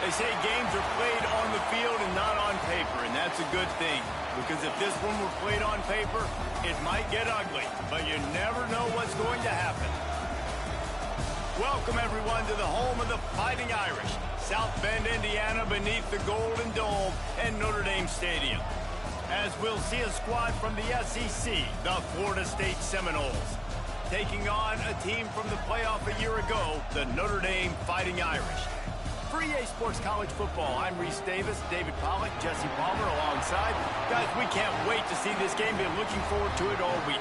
They say games are played on the field and not on paper, and that's a good thing. Because if this one were played on paper, it might get ugly, but you never know what's going to happen. Welcome, everyone, to the home of the Fighting Irish, South Bend, Indiana, beneath the Golden Dome and Notre Dame Stadium. As we'll see a squad from the SEC, the Florida State Seminoles, taking on a team from the playoff a year ago, the Notre Dame Fighting Irish. For EA Sports College Football, I'm Reese Davis, David Pollack, Jesse Palmer alongside. Guys, we can't wait to see this game. Been looking forward to it all week.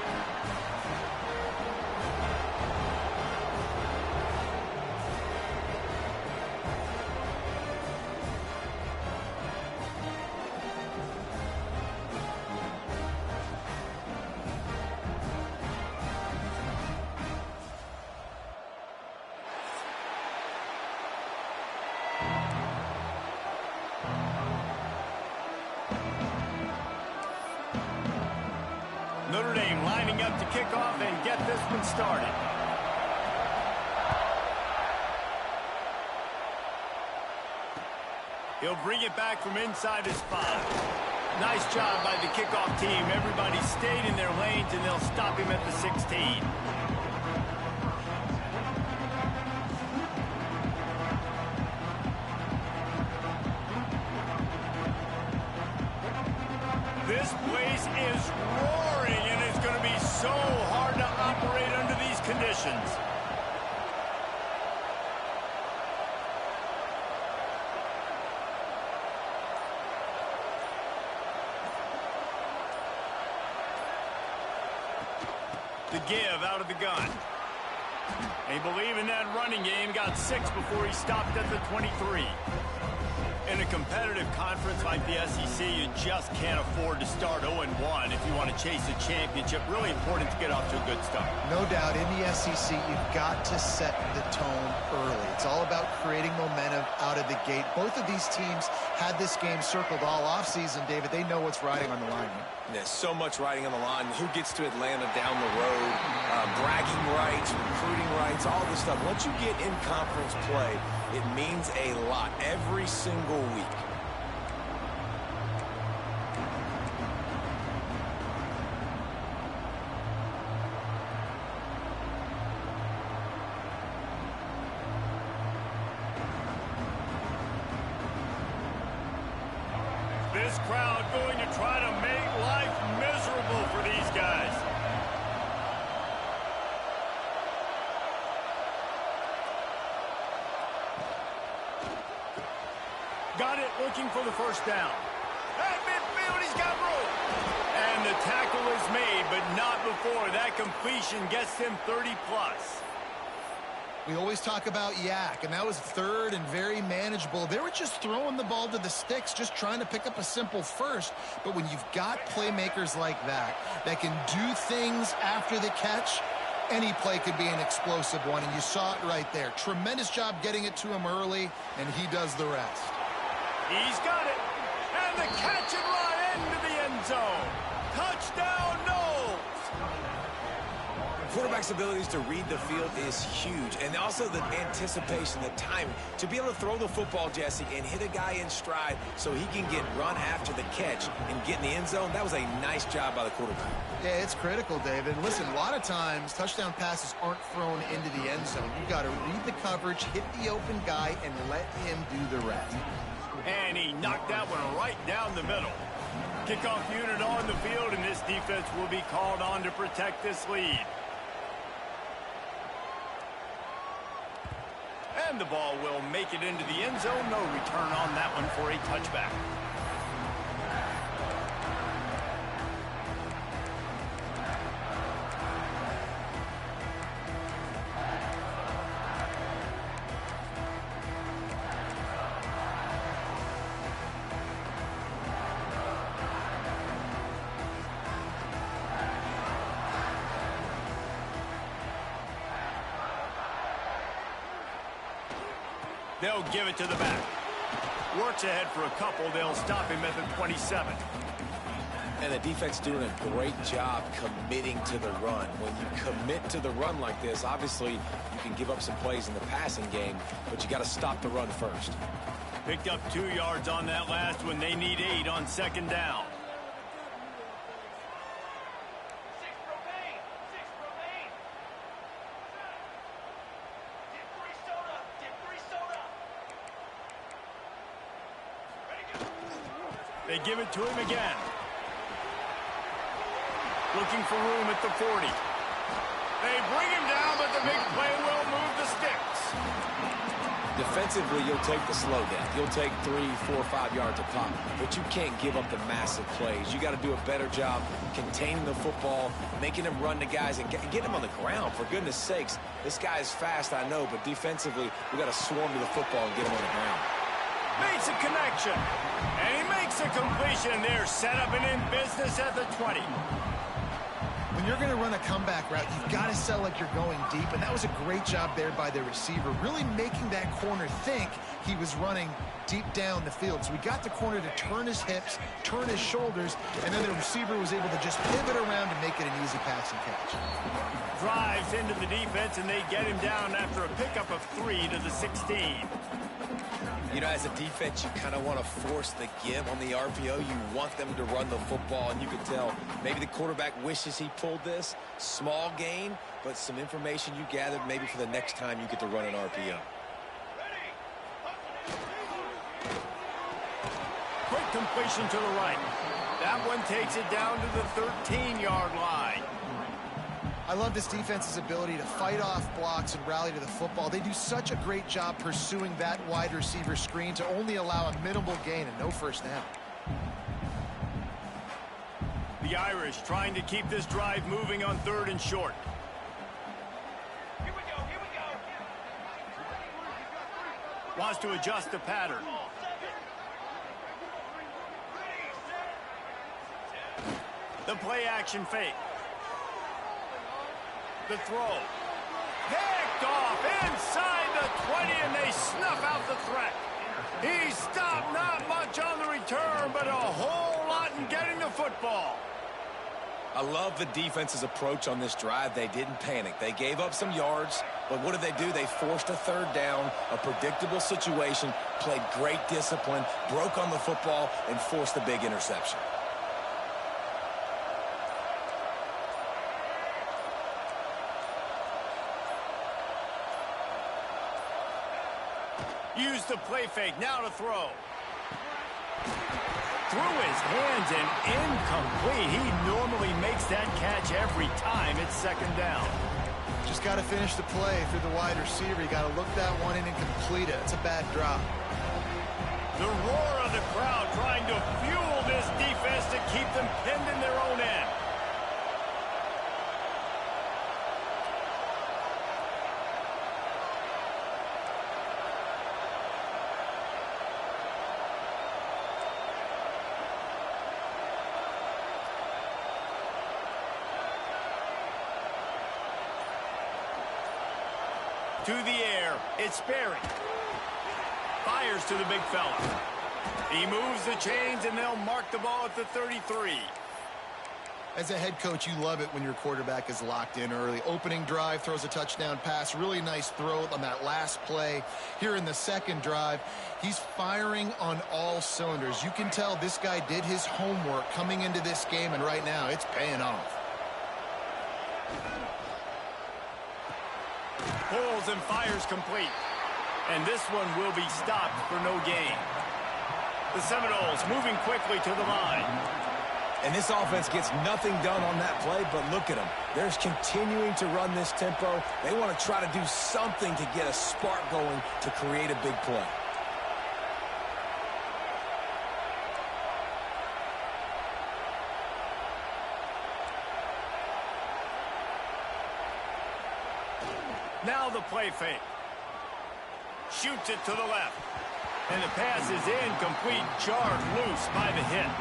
Notre Dame lining up to kick off and get this one started. He'll bring it back from inside his 5. Nice job by the kickoff team. Everybody stayed in their lanes, and they'll stop him at the 16. This place is roaring, and it's going to be so hard to operate under these conditions. The give out of the gun. They believe in that running game. Got 6 before he stopped at the 23. In a competitive conference like the SEC, you just can't afford to start 0-1 if you want to chase a championship. Really important to get off to a good start. No doubt, in the SEC, you've got to set the tone early. It's all about creating momentum out of the gate. Both of these teams had this game circled all offseason, David. They know what's riding on the line here. There's so much riding on the line. Who gets to Atlanta down the road, bragging rights, recruiting rights, all this stuff. Once you get in conference play, it means a lot every single week. This crowd going to try to make life miserable for these guys. Got it, looking for the first down. At midfield, he's got room. And the tackle is made, but not before. That completion gets him 30+. We always talk about yak, and that was third and very manageable. They were just throwing the ball to the sticks, just trying to pick up a simple first. But when you've got playmakers like that can do things after the catch, any play could be an explosive one, and you saw it right there. Tremendous job getting it to him early, and he does the rest. He's got it. And the catch and run into the end zone. Touchdown, Noles. Quarterback's abilities to read the field is huge, and also the anticipation, the time to be able to throw the football, Jesse, and hit a guy in stride so he can get run after the catch and get in the end zone. That was a nice job by the quarterback. Yeah, it's critical, David. Listen, a lot of times touchdown passes aren't thrown into the end zone. You've got to read the coverage, hit the open guy, and let him do the rest. And he knocked that one right down the middle. Kickoff unit on the field, and this defense will be called on to protect this lead. And the ball will make it into the end zone. No return on that one for a touchback. They'll give it to the back. Works ahead for a couple. They'll stop him at the 27. And the defense doing a great job committing to the run. When you commit to the run like this, obviously you can give up some plays in the passing game, but you got to stop the run first. Picked up 2 yards on that last one. They need 8 on second down. They give it to him again. Looking for room at the 40. They bring him down, but the big play will move the sticks. Defensively, you'll take the slow down. You'll take 3, 4, 5 yards a pop, but you can't give up the massive plays. You got to do a better job containing the football, making them run to guys, and get them on the ground. For goodness sakes, this guy is fast, I know, but defensively, we got to swarm to the football and get him on the ground. Makes a connection, and he makes a completion. They're set up and in business at the 20. When you're going to run a comeback route, you've got to sell like you're going deep, and that was a great job there by the receiver, really making that corner think he was running deep down the field. So we got the corner to turn his hips, turn his shoulders, and then the receiver was able to just pivot around to make it an easy pass and catch. Drives into the defense, and they get him down after a pickup of 3 to the 16. You know, as a defense, you kind of want to force the give on the RPO. You want them to run the football, and you can tell maybe the quarterback wishes he pulled this. Small gain, but some information you gathered maybe for the next time you get to run an RPO. Quick completion to the right. That one takes it down to the 13-yard line. I love this defense's ability to fight off blocks and rally to the football. They do such a great job pursuing that wide receiver screen to only allow a minimal gain and no first down. The Irish trying to keep this drive moving on 3rd and short. Here we go, here we go. Wants to adjust the pattern. The play action fake. The throw. Picked off inside the 20, and they snuff out the threat. He stopped, not much on the return, but a whole lot in getting the football. I love the defense's approach on this drive. They didn't panic. They gave up some yards, but what did they do? They forced a 3rd down, a predictable situation, played great discipline, broke on the football, and forced the big interception. Use the play fake, now to throw. Through his hands and incomplete. He normally makes that catch every time. It's 2nd down. Just got to finish the play through the wide receiver. You got to look that one in and complete it. It's a bad drop. The roar of the crowd trying to fuel this defense to keep them pinned in their own end. To the air, it's Sperry. Fires to the big fella. He moves the chains, and they'll mark the ball at the 33. As a head coach, you love it when your quarterback is locked in early. Opening drive, throws a touchdown pass. Really nice throw on that last play. Here in the 2nd drive, he's firing on all cylinders. You can tell this guy did his homework coming into this game, and right now it's paying off. Pulls and fires complete. And this one will be stopped for no gain. The Seminoles moving quickly to the line. And this offense gets nothing done on that play, but look at them. They're continuing to run this tempo. They want to try to do something to get a spark going to create a big play. Now the play fake. Shoots it to the left. And the pass is incomplete, jarred loose by the hit.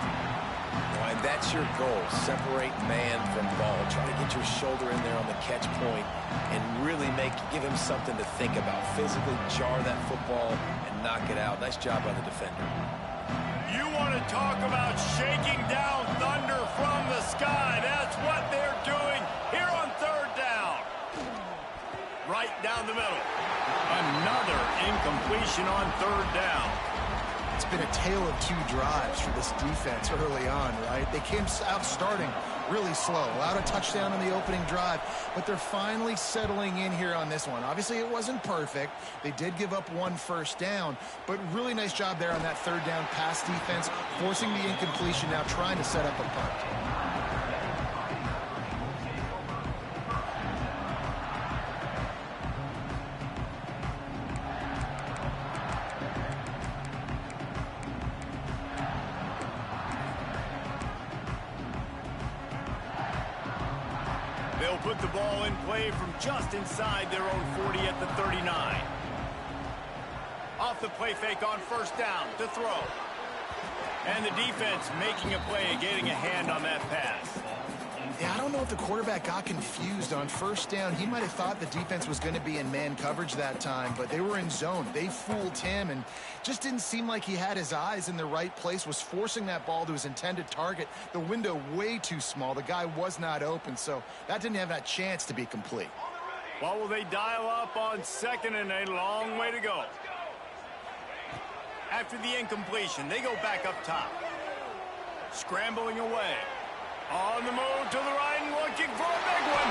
And that's your goal. Separate man from ball. Try to get your shoulder in there on the catch point and really give him something to think about. Physically jar that football and knock it out. Nice job by the defender. You want to talk about shaking down thunder from the sky. That's what they're doing here on 3rd down. Right down the middle. Another incompletion on 3rd down. It's been a tale of two drives for this defense early on, right? They came out starting really slow, allowed a touchdown on the opening drive, but they're finally settling in here on this one. Obviously, it wasn't perfect. They did give up one first down, but really nice job there on that third down pass defense, forcing the incompletion, now trying to set up a punt. They'll put the ball in play from just inside their own 40 at the 39. Off the play fake on first down to throw. And the defense making a play and getting a hand on that pass. Yeah, I don't know if the quarterback got confused on first down. He might have thought the defense was going to be in man coverage that time, but they were in zone. They fooled him and just didn't seem like he had his eyes in the right place, was forcing that ball to his intended target. The window way too small. The guy was not open, so that didn't have that chance to be complete. Well, will they dial up on second and a long way to go? After the incompletion, they go back up top. Scrambling away. On the move to the right and looking for a big one.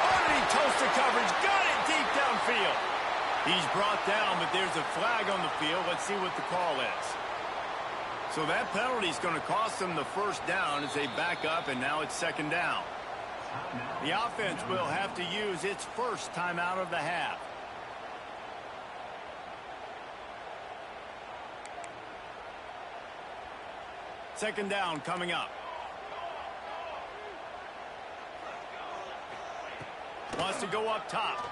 Underneath toasted coverage. Got it deep downfield. He's brought down, but there's a flag on the field. Let's see what the call is. So that penalty is going to cost them the first down as they back up, and now it's second down. The offense will have to use its first timeout of the half. Second down coming up. Wants to go up top.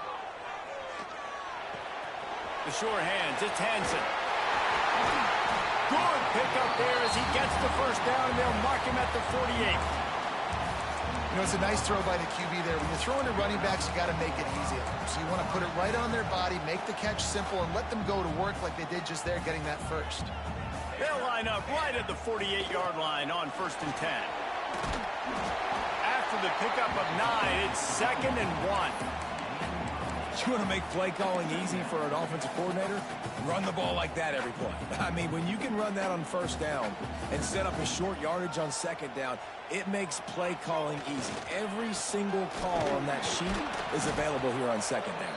The sure hands, it's Hansen. Good pickup there as he gets the first down, and they'll mark him at the 48. You know, it's a nice throw by the QB there. When you're throwing to running backs, you got to make it easy. So you want to put it right on their body, make the catch simple, and let them go to work like they did just there, getting that first. They'll line up right at the 48-yard line on first and 10. After the pickup of 9, it's second and 1. You want to make play calling easy for an offensive coordinator? Run the ball like that every play. I mean, when you can run that on first down and set up a short yardage on second down, it makes play calling easy. Every single call on that sheet is available here on second down.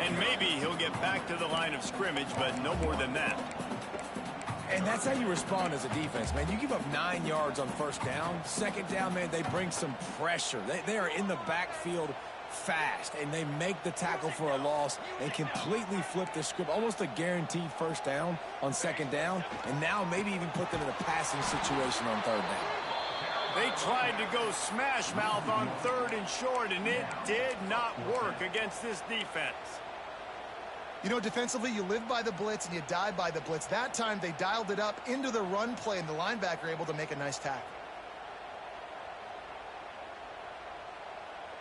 And maybe he'll get back to the line of scrimmage, but no more than that. And that's how you respond as a defense, man. You give up 9 yards on first down. Second down, man, they bring some pressure. They are in the backfield fast, and they make the tackle for a loss and completely flip the script. Almost a guaranteed first down on second down, and now maybe even put them in a passing situation on third down. They tried to go smash mouth on third and short, and it did not work against this defense. You know, defensively, you live by the blitz and you die by the blitz. That time, they dialed it up into the run play, and the linebacker able to make a nice tackle.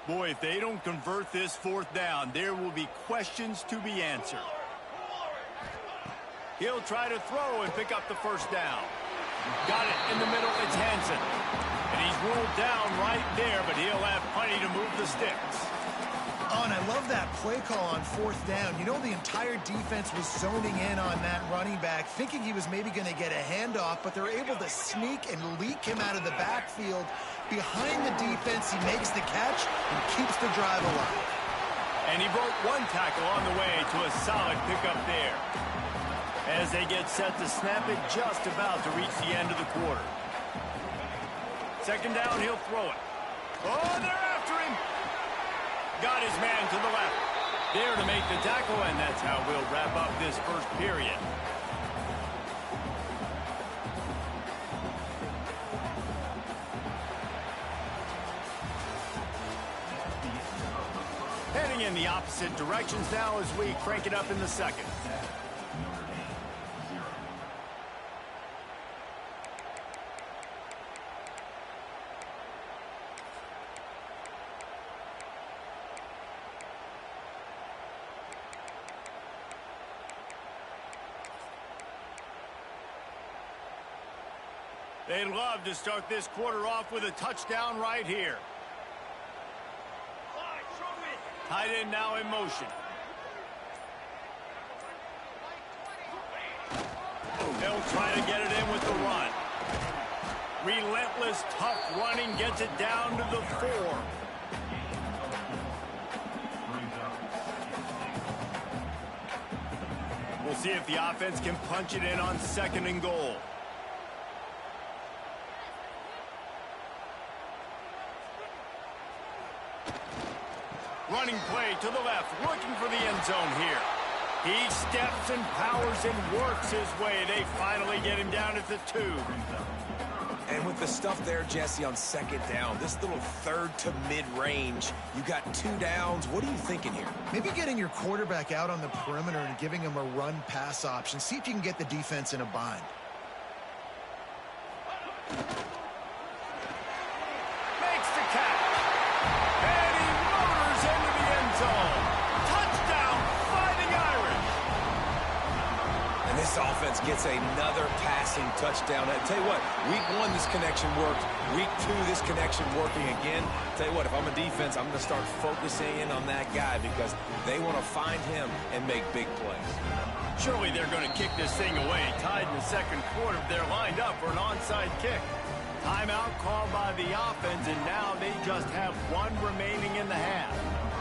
Boy, if they don't convert this fourth down, there will be questions to be answered. He'll try to throw and pick up the first down. Got it in the middle. It's Hansen. And he's ruled down right there, but he'll have plenty to move the sticks. Oh, and I love that play call on fourth down. You know, the entire defense was zoning in on that running back, thinking he was maybe going to get a handoff, but they're able to sneak and leak him out of the backfield. Behind the defense, he makes the catch and keeps the drive alive. And he broke one tackle on the way to a solid pickup there. As they get set to snap it, just about to reach the end of the quarter. Second down, he'll throw it. Oh, they're after him. Got his man to the left. There to make the tackle, and that's how we'll wrap up this first period. Heading in the opposite directions now as we crank it up in the second. They'd love to start this quarter off with a touchdown right here. Tight end now in motion. They'll They'll try to get it in with the run. Relentless, tough running gets it down to the 4. We'll see if the offense can punch it in on 2nd and goal. Running play to the left, looking for the end zone here. He steps and powers and works his way. They finally get him down at the 2. And with the stuff there, Jesse, on 2nd down, this little 3rd to mid-range, you got 2 downs. What are you thinking here? Maybe getting your quarterback out on the perimeter and giving him a run-pass option. See if you can get the defense in a bind. Makes the catch. And he motors into the end zone. Touchdown, Fighting Irish. And this offense gets another passing touchdown. I tell you what, week 1, this connection worked. Week 2, this connection working again. Tell you what, if I'm a defense, I'm going to start focusing in on that guy because they want to find him and make big plays. Surely they're going to kick this thing away. Tied in the 2nd quarter. They're lined up for an onside kick. Timeout called by the offense, and now they just have 1 remaining in the half.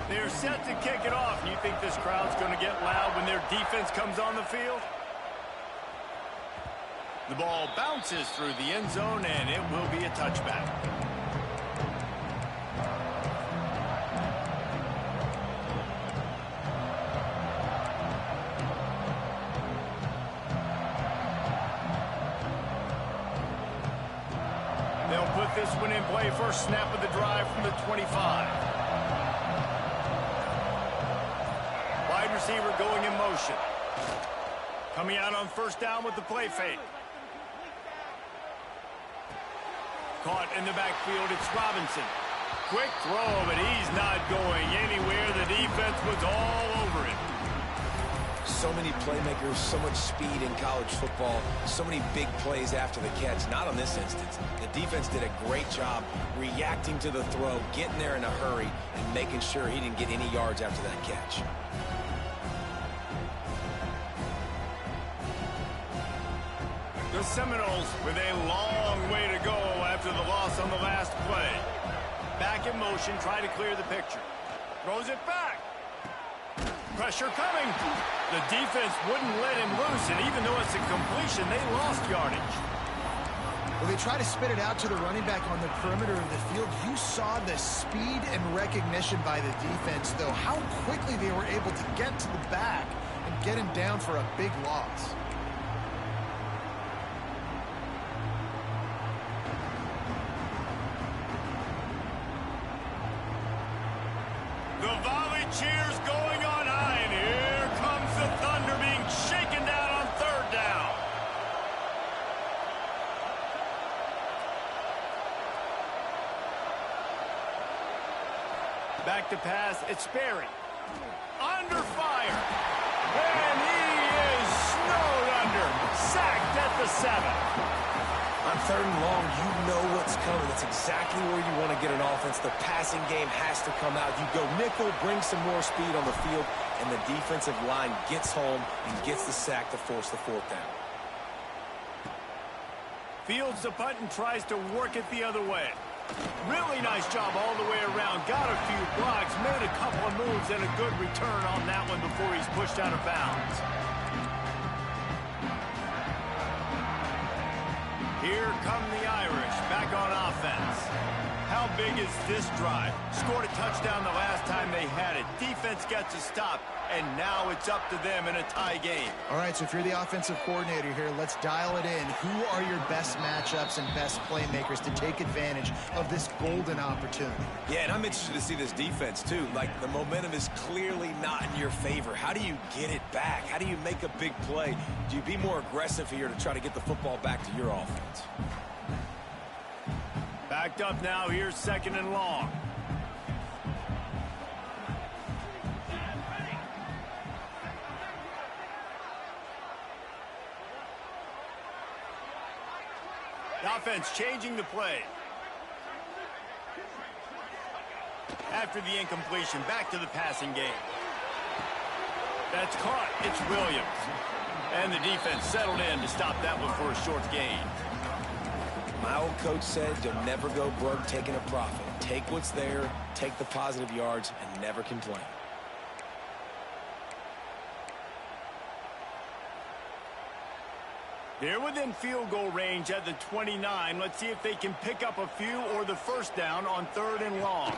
They're set to kick it off. You think this crowd's going to get loud when their defense comes on the field? The ball bounces through the end zone, and it will be a touchback. They'll put this one in play. First snap of the drive from the 25. Wide receiver going in motion. Coming out on 1st down with the play fake. Caught in the backfield, it's Robinson. Quick throw, but he's not going anywhere. The defense was all over it. So many playmakers, so much speed in college football, so many big plays after the catch. Not on this instance. The defense did a great job reacting to the throw, getting there in a hurry, and making sure he didn't get any yards after that catch. The Seminoles with a long way to go after the loss on the last play. Back in motion, try to clear the picture. Throws it back. Pressure coming. The defense wouldn't let him loose, and even though it's a completion, they lost yardage. Well, they try to spit it out to the running back on the perimeter of the field. You saw the speed and recognition by the defense, though, how quickly they were able to get to the back and get him down for a big loss. The volley cheers going on high, and here comes the Thunder being shaken down on 3rd down. Back to pass, it's Sperry. Under fire. And he is snowed under. Sacked at the 7. On 3rd and long, you know what's coming. That's exactly where you want to get an offense. The passing game has to come out. You go nickel, bring some more speed on the field, and the defensive line gets home and gets the sack to force the 4th down. Fields the punt and tries to work it the other way. Really nice job all the way around. Got a few blocks, made a couple of moves, and a good return on that one before he's pushed out of bounds. Here come the Irish, back on offense. How big is this drive? Scored a touchdown the last time they had it. Defense gets a stop, and now it's up to them in a tie game. All right, so if you're the offensive coordinator here, let's dial it in. Who are your best matchups and best playmakers to take advantage of this golden opportunity? Yeah, and I'm interested to see this defense, too. Like, the momentum is clearly not in your favor. How do you get it back? How do you make a big play? Do you be more aggressive here to try to get the football back to your offense? Backed up now, here's 2nd and long. The offense changing the play. After the incompletion, back to the passing game. That's caught. It's Williams. And the defense settled in to stop that one for a short gain. My old coach said you'll never go broke taking a profit. Take what's there, take the positive yards, and never complain. They're within field goal range at the 29. Let's see if they can pick up a few or the first down on 3rd and long.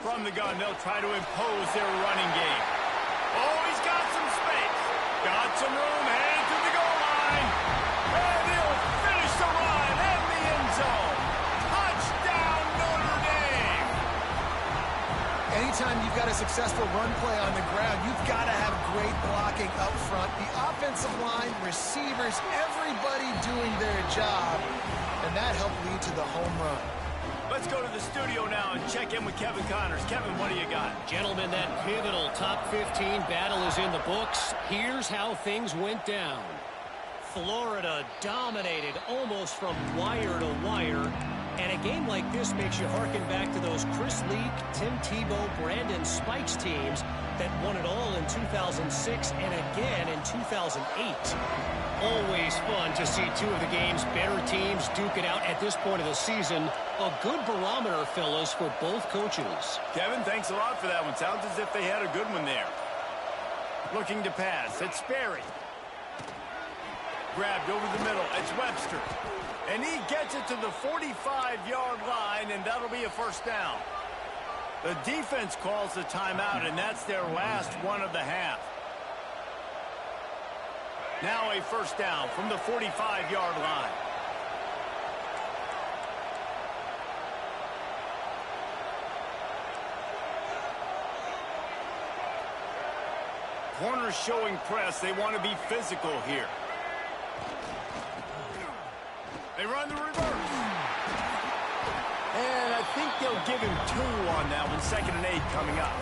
From the gun, they'll try to impose their running game. Oh, he's got some space. Got some room, heading to the goal line. And he'll finish the run in the end zone. Touchdown, Notre Dame. Anytime you've got a successful run play on the ground, you've got to have great blocking up front. The offensive line, receivers, everybody doing their job. And that helped lead to the home run. Let's go to the studio now and check in with Kevin Connors. Kevin, what do you got? Gentlemen, that pivotal top 15 battle is in the books. Here's how things went down. Florida dominated almost from wire to wire. And a game like this makes you harken back to those Chris Leak, Tim Tebow, Brandon Spikes teams that won it all in 2006 and again in 2008. Always fun to see two of the game's better teams duke it out at this point of the season. A good barometer, fellas, for both coaches. Kevin, thanks a lot for that one. Sounds as if they had a good one there. Looking to pass. It's Sperry. Grabbed over the middle. It's Webster. And he gets it to the 45-yard line, and that'll be a first down. The defense calls the timeout, and that's their last one of the half. Now a first down from the 45-yard line. Corners showing press. They want to be physical here. They run the reverse. And I think they'll give him 2 on that one. 2nd and 8 coming up.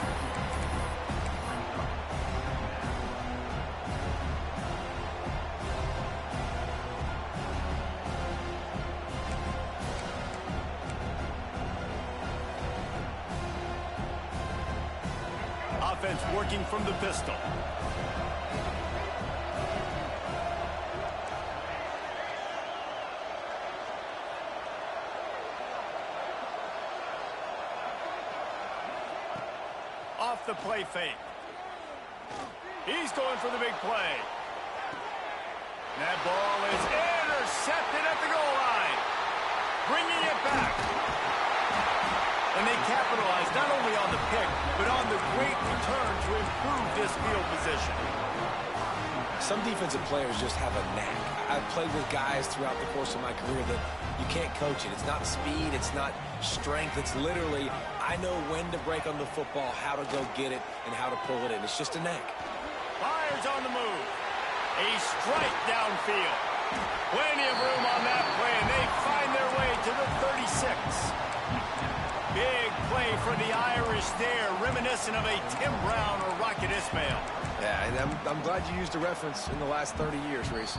Offense working from the pistol. Off the play fake. He's going for the big play. That ball is intercepted at the goal line. Bringing it back. And they capitalize not only on the pick, but on the great return to improve this field position. Some defensive players just have a knack. I've played with guys throughout the course of my career that you can't coach it. It's not speed, it's not strength. It's literally, I know when to break on the football, how to go get it, and how to pull it in. It's just a knack. Fires on the move. A strike downfield. Plenty of room on that play, and they find their way to the 36. Big play for the Irish there, reminiscent of a Tim Brown or Rocket Ismail. Yeah, and I'm glad you used a reference in the last 30 years, Reese.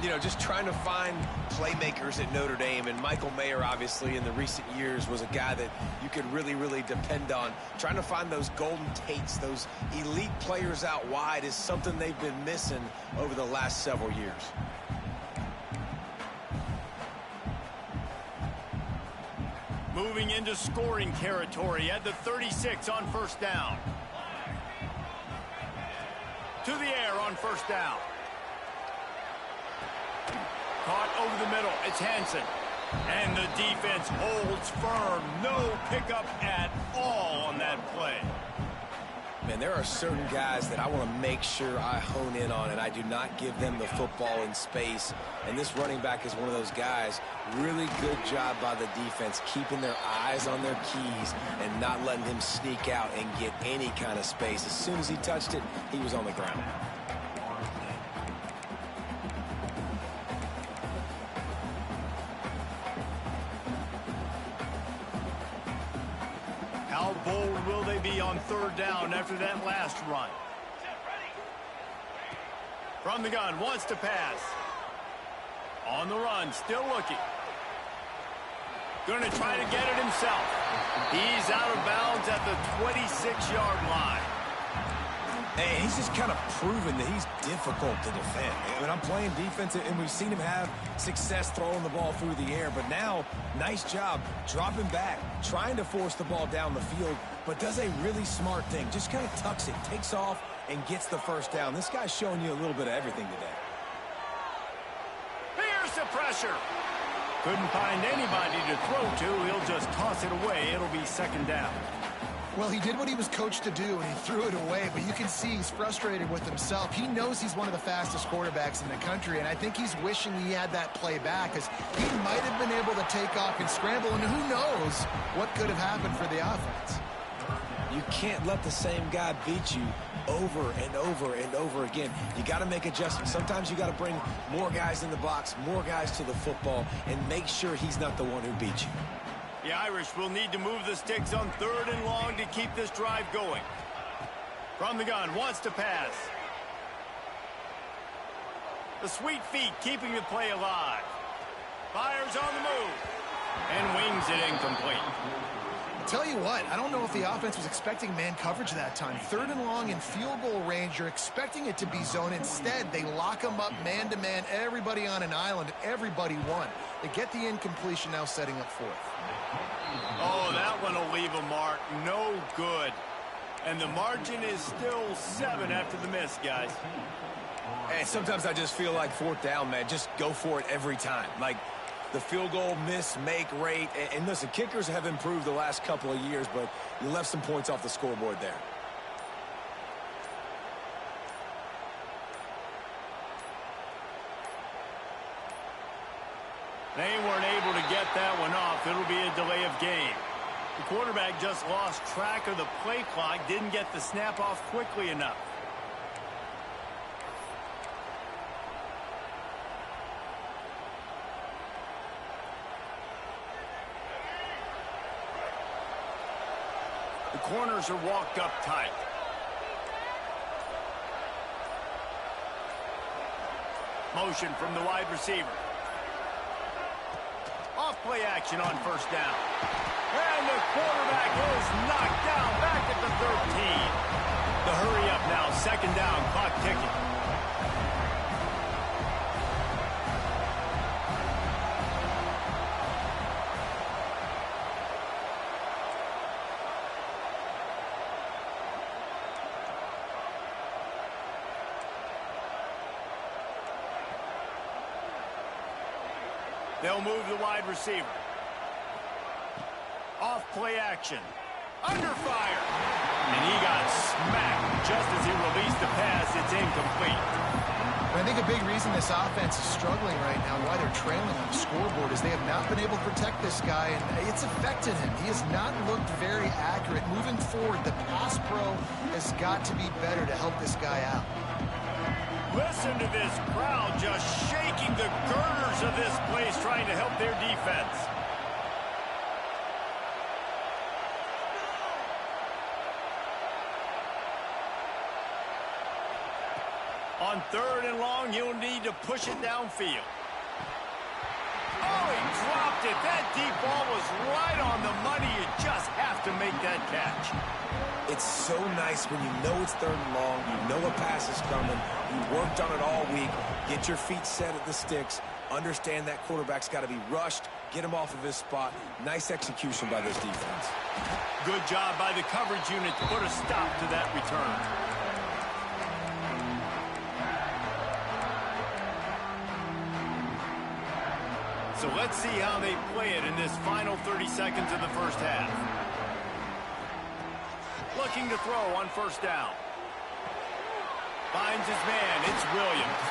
You know, just trying to find playmakers at Notre Dame, and Michael Mayer, obviously, in the recent years, was a guy that you could really, really depend on. Trying to find those golden Tates, those elite players out wide is something they've been missing over the last several years. Moving into scoring territory at the 36 on first down. To the air on first down. Caught over the middle. It's Hansen. And the defense holds firm. No pickup at all on that play. Man, there are certain guys that I want to make sure I hone in on, and I do not give them the football in space. And this running back is one of those guys. Really good job by the defense, keeping their eyes on their keys and not letting him sneak out and get any kind of space. As soon as he touched it, he was on the ground. How bold will they be on third down after that last run? From the gun, wants to pass. On the run, still looking. Going to try to get it himself. He's out of bounds at the 26-yard line. And he's just kind of proven that he's difficult to defend. I mean, I'm playing defense, and we've seen him have success throwing the ball through the air. But now, nice job dropping back, trying to force the ball down the field, but does a really smart thing. Just kind of tucks it, takes off, and gets the first down. This guy's showing you a little bit of everything today. Here's the pressure. Couldn't find anybody to throw to. He'll just toss it away. It'll be second down. Well, he did what he was coached to do, and he threw it away, but you can see he's frustrated with himself. He knows he's one of the fastest quarterbacks in the country, and I think he's wishing he had that play back, because he might have been able to take off and scramble, and who knows what could have happened for the offense. You can't let the same guy beat you over and over and over again. You got to make adjustments. Sometimes you got to bring more guys in the box, more guys to the football, and make sure he's not the one who beat you. The Irish will need to move the sticks on 3rd and long to keep this drive going. From the gun, wants to pass. The sweet feet keeping the play alive. Fires on the move. And wings it incomplete. Tell you what, I don't know if the offense was expecting man coverage that time. 3rd and long in field goal range, you're expecting it to be zone. Instead, they lock them up man-to-man, everybody on an island, everybody won. They get the incompletion, now setting up 4th. Oh, that one will leave a mark. No good. And the margin is still 7 after the miss, guys. And sometimes I just feel like 4th down, man. Just go for it every time. Like the field goal miss-make rate. And listen, kickers have improved the last couple of years, but you left some points off the scoreboard there. They weren't able to get that one off. It'll be a delay of game. The quarterback just lost track of the play clock, didn't get the snap off quickly enough. The corners are walked up tight. Motion from the wide receiver. Off play action on 1st down. And the quarterback is knocked down back at the 13. The hurry up now, 2nd down, clock ticking. They'll move the wide receiver. Off play action. Under fire. And he got smacked just as he released the pass. It's incomplete. I think a big reason this offense is struggling right now, why they're trailing on the scoreboard, is they have not been able to protect this guy, and it's affected him. He has not looked very accurate. Moving forward, the pass pro has got to be better to help this guy out. Listen to this crowd just shaking the girders of this place, trying to help their defense. On 3rd and long, you'll need to push it downfield. Oh, he dropped it. That deep ball was right on the money. You just have to make that catch. It's so nice when you know it's 3rd and long, you know a pass is coming, you worked on it all week, get your feet set at the sticks, understand that quarterback's got to be rushed, get him off of his spot. Nice execution by this defense. Good job by the coverage unit to put a stop to that return. So let's see how they play it in this final 30 seconds of the 1st half. Looking to throw on 1st down. Finds his man. It's Williams.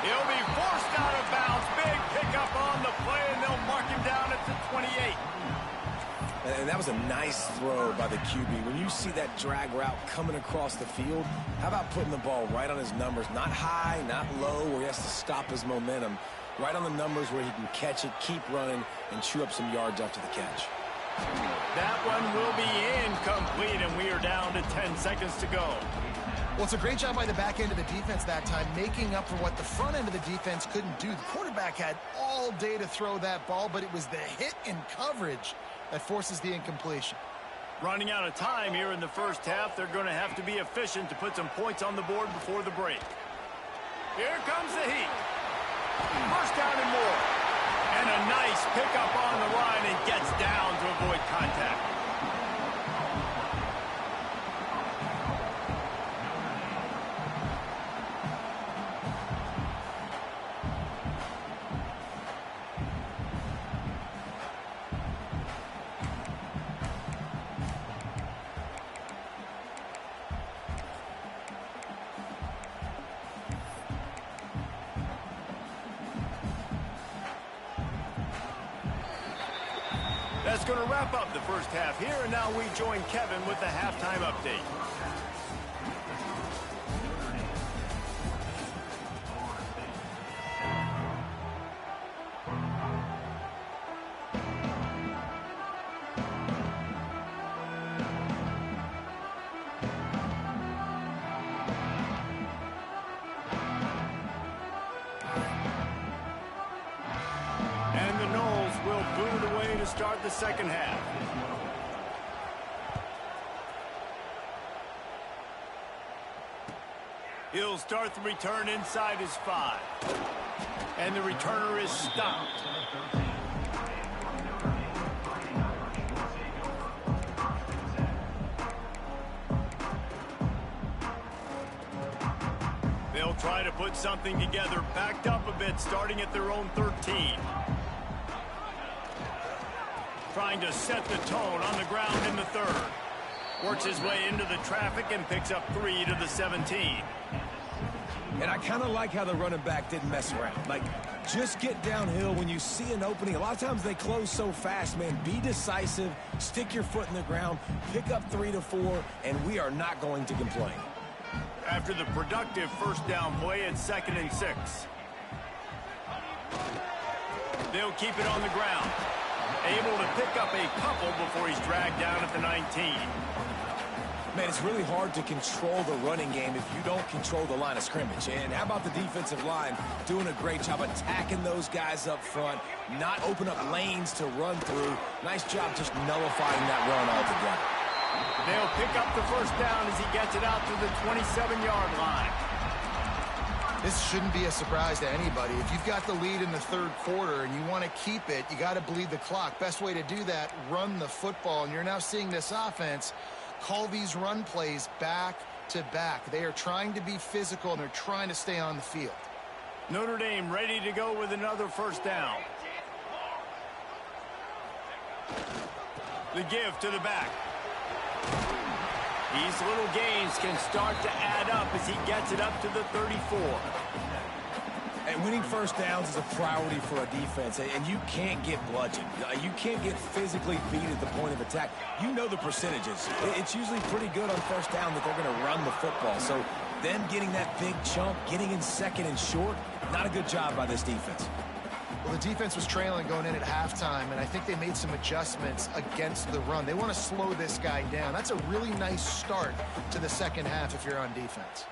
He'll be forced out of bounds. Big pickup on the play, and they'll mark him down at the 28. And that was a nice throw by the QB. When you see that drag route coming across the field, how about putting the ball right on his numbers? Not high, not low, where he has to stop his momentum. Right on the numbers where he can catch it, keep running, and chew up some yards after the catch. That one will be incomplete, and we are down to 10 seconds to go. Well, it's a great job by the back end of the defense that time, making up for what the front end of the defense couldn't do. The quarterback had all day to throw that ball, but it was the hit in coverage that forces the incompletion. Running out of time here in the first half. They're going to have to be efficient to put some points on the board before the break. Here comes the heat. First down and more. And a nice pickup on the line and gets down to avoid contact. That's going to wrap up the first half here, and now we join Kevin with the halftime update. And the Noles will boot it away to start the second half. He'll start the return inside his 5. And the returner is stopped. They'll try to put something together, backed up a bit, starting at their own 13. Trying to set the tone on the ground in the third. Works his way into the traffic and picks up 3 to the 17. And I kind of like how the running back didn't mess around. Like, just get downhill when you see an opening. A lot of times they close so fast, man. Be decisive, stick your foot in the ground, pick up 3 to 4, and we are not going to complain. After the productive first down play, it's 2nd and 6. They'll keep it on the ground. Able to pick up a couple before he's dragged down at the 19. Man, it's really hard to control the running game if you don't control the line of scrimmage. And how about the defensive line doing a great job attacking those guys up front, not open up lanes to run through. Nice job just nullifying that run altogether. They'll pick up the first down as he gets it out to the 27-yard line. This shouldn't be a surprise to anybody. If you've got the lead in the third quarter and you want to keep it, you got to bleed the clock. Best way to do that, run the football. And you're now seeing this offense call these run plays back to back. They are trying to be physical, and they're trying to stay on the field. Notre Dame ready to go with another first down. The give to the back. These little gains can start to add up as he gets it up to the 34. And winning first downs is a priority for a defense, and you can't get bludgeoned. You can't get physically beat at the point of attack. You know the percentages. It's usually pretty good on first down that they're going to run the football. So them getting that big chunk, getting in 2nd and short, not a good job by this defense. Well, the defense was trailing going in at halftime, and I think they made some adjustments against the run. They want to slow this guy down. That's a really nice start to the second half if you're on defense.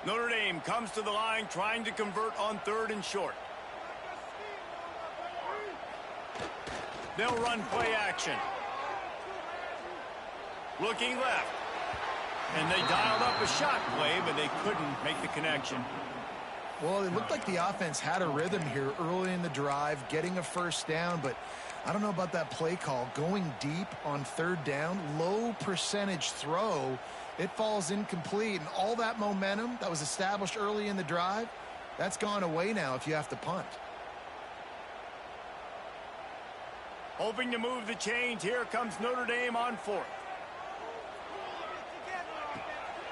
Notre Dame comes to the line trying to convert on 3rd and short. They'll run play action. Looking left. And they dialed up a shot play, but they couldn't make the connection. Well, it looked like the offense had a rhythm here early in the drive, getting a first down, but I don't know about that play call. Going deep on 3rd down, low percentage throw, it falls incomplete, and all that momentum that was established early in the drive, that's gone away now if you have to punt. Hoping to move the chains, here comes Notre Dame on 4th.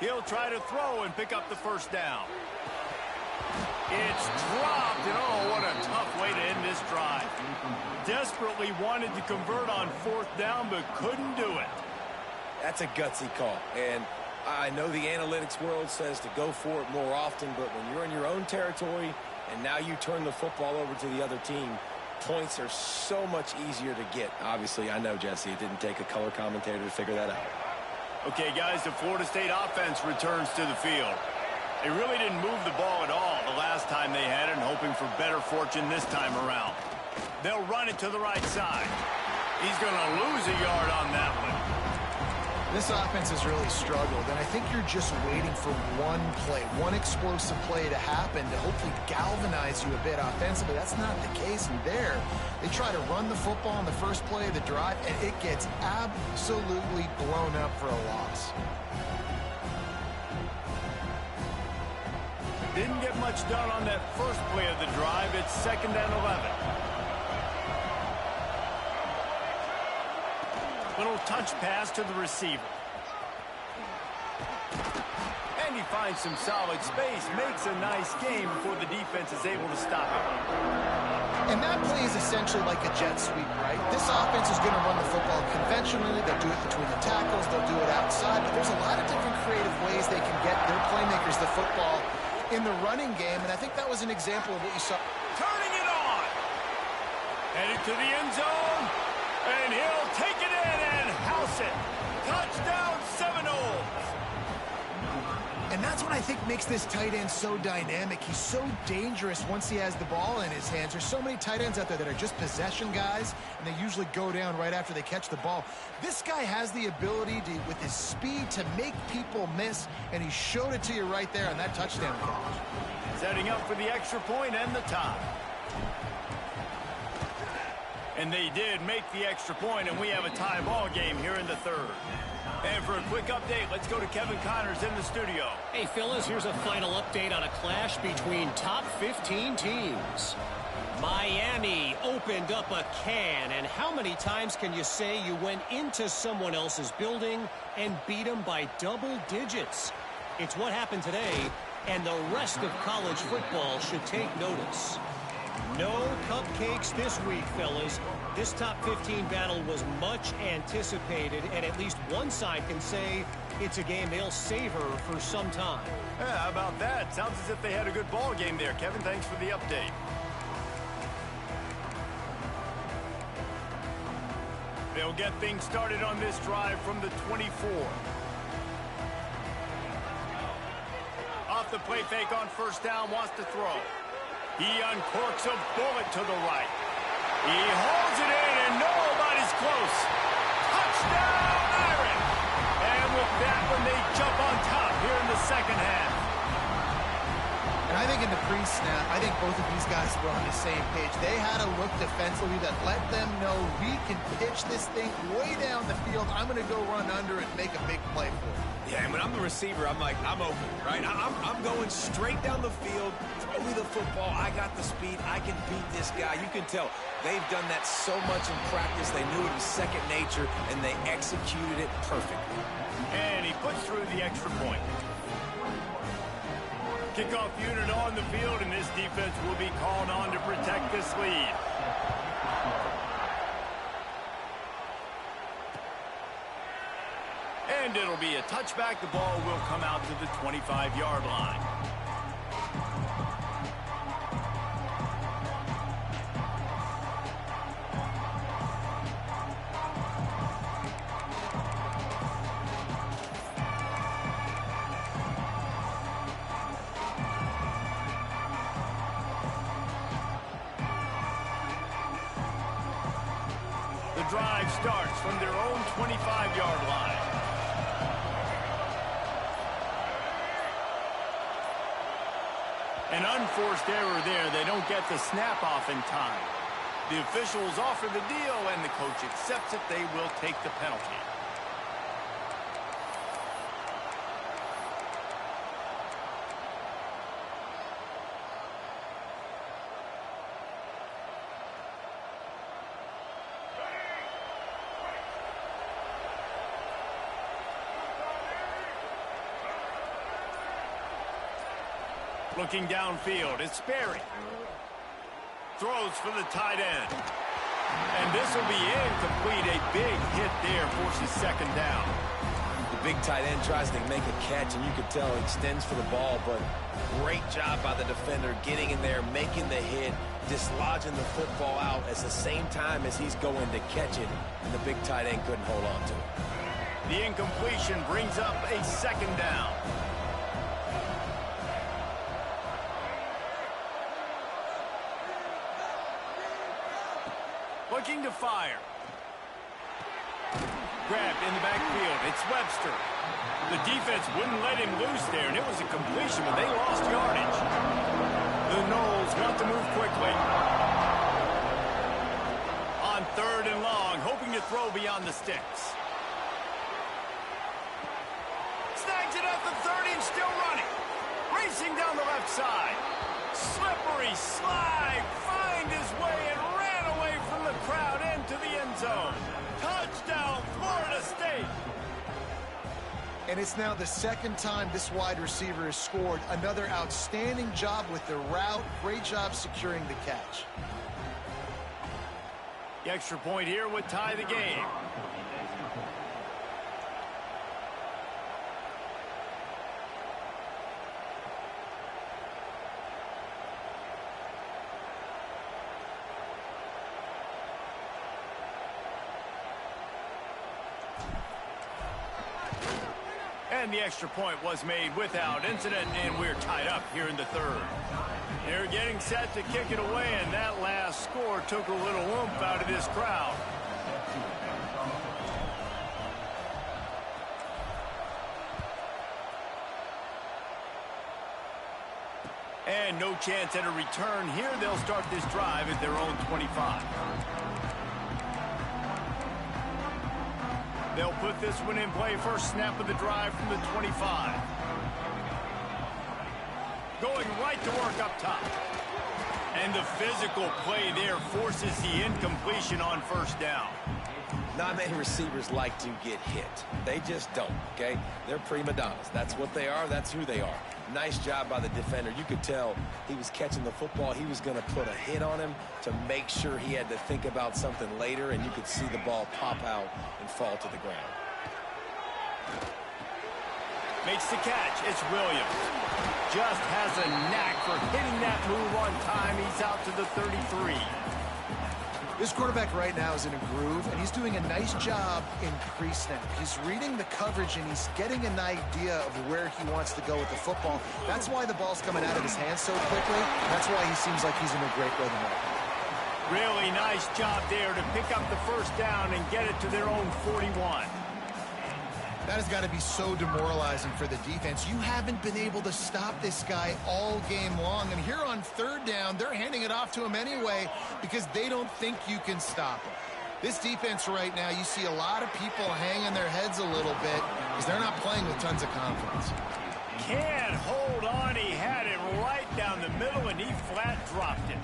He'll try to throw and pick up the first down. It's dropped, and oh, what a tough way to end this drive. Desperately wanted to convert on 4th down, but couldn't do it. That's a gutsy call, and I know the analytics world says to go for it more often, but when you're in your own territory and now you turn the football over to the other team, points are so much easier to get. Obviously, I know, Jesse, it didn't take a color commentator to figure that out. Okay, guys, the Florida State offense returns to the field. They really didn't move the ball at all. the last time they had it and hoping for better fortune this time around. They'll run it to the right side. He's going to lose a yard on that one. This offense has really struggled, and I think you're just waiting for one play, one explosive play to happen to hopefully galvanize you a bit offensively. That's not the case, and there, they try to run the football on the first play of the drive, and it gets absolutely blown up for a loss. Didn't get much done on that first play of the drive. It's 2nd and 11. Little touch pass to the receiver. And he finds some solid space, makes a nice game before the defense is able to stop it. And that play is essentially like a jet sweep, right? This offense is going to run the football conventionally. They'll do it between the tackles. They'll do it outside. But there's a lot of different creative ways they can get their playmakers the football in the running game. And I think that was an example of what you saw. Turning it on. Headed to the end zone. And he'll take it in and house it. Touchdown, Seminoles. And that's what I think makes this tight end so dynamic. He's so dangerous once he has the ball in his hands. There's so many tight ends out there that are just possession guys, and they usually go down right after they catch the ball. This guy has the ability to, with his speed, to make people miss, and he showed it to you right there on that touchdown catch. Setting up for the extra point and the tie. And they did make the extra point, and we have a tie ball game here in the third. And for a quick update, let's go to Kevin Connors in the studio. Hey, fellas, here's a final update on a clash between top 15 teams. Miami opened up a can, and how many times can you say you went into someone else's building and beat them by double digits? It's what happened today, and the rest of college football should take notice. No cupcakes this week, fellas. This top 15 battle was much anticipated, and at least one side can say it's a game they'll savor for some time. Yeah, how about that? Sounds as if they had a good ball game there. Kevin, thanks for the update. They'll get things started on this drive from the 24. Off the play fake on first down, wants to throw. He uncorks a bullet to the right. He holds it in, and nobody's close. Touchdown, Irish! And with that one, they jump on top here in the second half. And I think in the pre-snap, I think both of these guys were on the same page. They had a look defensively that let them know we can pitch this thing way down the field. I'm going to go run under and make a big play for it. Yeah, and when I'm the receiver, I'm like, I'm open, right? I'm going straight down the field. Throw me the football. I got the speed. I can beat this guy. You can tell they've done that so much in practice. They knew it was second nature, and they executed it perfectly. And he puts through the extra point. Kickoff unit on the field, and this defense will be called on to protect this lead. And it'll be a touchback. The ball will come out to the 25-yard line. The drive starts from their own 25-yard line. An unforced error there. They don't get the snap off in time. The officials offer the deal, and the coach accepts it. They will take the penalty. Looking downfield, it's Sperry. Throws for the tight end. And this will be incomplete. A big hit there, forces second down. The big tight end tries to make a catch, and you could tell he extends for the ball, but great job by the defender getting in there, making the hit, dislodging the football out at the same time as he's going to catch it, and the big tight end couldn't hold on to it. The incompletion brings up a second down. Looking to fire. Grabbed in the backfield. It's Webster. The defense wouldn't let him loose there, and it was a completion, but they lost yardage. The Noles want to move quickly. On 3rd and long, hoping to throw beyond the sticks. Snags it at the 30 and still running. Racing down the left side. Slippery slide. Find his way and ran away from the crowd into the end zone. Touchdown, Florida State. And it's now the 2nd time this wide receiver has scored. Another outstanding job with the route. Great job securing the catch. The extra point here would tie the game. And the extra point was made without incident, and we're tied up here in the 3rd. They're getting set to kick it away, and that last score took a little oomph out of this crowd. And no chance at a return here. They'll start this drive at their own 25. They'll put this one in play. First snap of the drive from the 25. Going right to work up top. And the physical play there forces the incompletion on 1st down. Not many receivers like to get hit. They just don't, okay? They're prima donnas. That's what they are. That's who they are. Nice job by the defender. You could tell he was catching the football. He was going to put a hit on him to make sure he had to think about something later, and you could see the ball pop out and fall to the ground. Makes the catch. It's Williams. Just has a knack for hitting that move on time. He's out to the 33. This quarterback right now is in a groove, and he's doing a nice job in pre-snap. He's reading the coverage, and he's getting an idea of where he wants to go with the football. That's why the ball's coming out of his hands so quickly. That's why he seems like he's in a great rhythm right now. Really nice job there to pick up the 1st down and get it to their own 41. That has got to be so demoralizing for the defense. You haven't been able to stop this guy all game long. And here on 3rd down, they're handing it off to him anyway because they don't think you can stop him. This defense right now, you see a lot of people hanging their heads a little bit because they're not playing with tons of confidence. Can't hold on. He had it right down the middle, and he flat dropped it.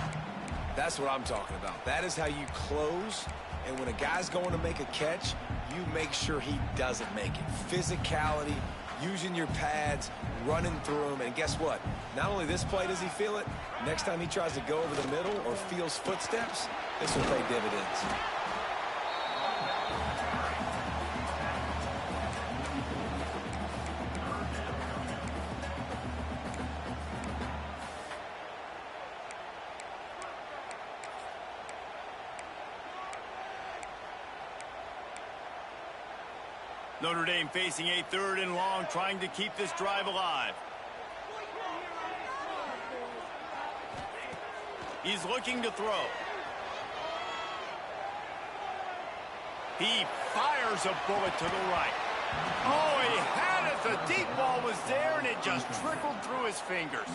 That's what I'm talking about. That is how you close. And when a guy's going to make a catch, you make sure he doesn't make it. Physicality, using your pads, running through them. And guess what? Not only this play does he feel it, next time he tries to go over the middle or feels footsteps, this will pay dividends. Notre Dame facing a 3rd and long, trying to keep this drive alive. He's looking to throw. He fires a bullet to the right. Oh, he had it. The deep ball was there, and it just trickled through his fingers.